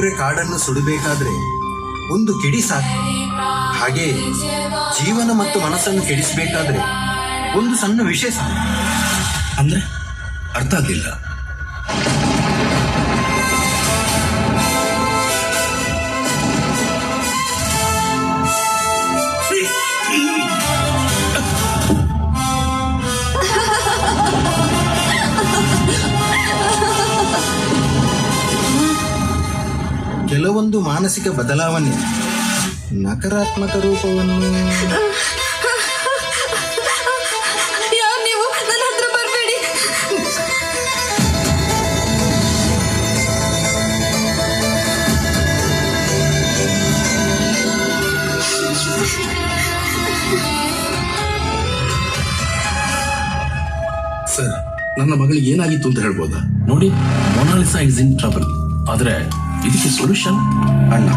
ಎಕರೆ ಕಾಡನ್ನು ಸುಡಬೇಕಾದ್ರೆ ಒಂದು ಕಿಡಿ ಸಾಕು. ಹಾಗೆ ಜೀವನ ಮತ್ತು ಮನಸ್ಸನ್ನು ಕೆಡಿಸಬೇಕಾದ್ರೆ ಒಂದು ಸಣ್ಣ ವಿಷಯ ಸಾಕು. ಅಂದ್ರೆ ಅರ್ಥ ಆಗ್ಲಿಲ್ಲ. ಕೆಲವೊಂದು ಮಾನಸಿಕ ಬದಲಾವಣೆ ನಕಾರಾತ್ಮಕ ರೂಪವನ್ನು ನೀವು ನನ್ನ ಹತ್ರ ಬರಬೇಡಿ. ಸರ್, ನನ್ನ ಮಗಳಿಗೆ ಏನಾಗಿತ್ತು ಅಂತ ಹೇಳ್ಬೋದಾ? ನೋಡಿ, ಮೊನಾಲಿಸಾ ಇಸ್ ಇನ್ ಟ್ರಬಲ್. ಆದ್ರೆ ಇದಕ್ಕೆ ಸೊಲ್ಯೂಷನ್ ಅಣ್ಣ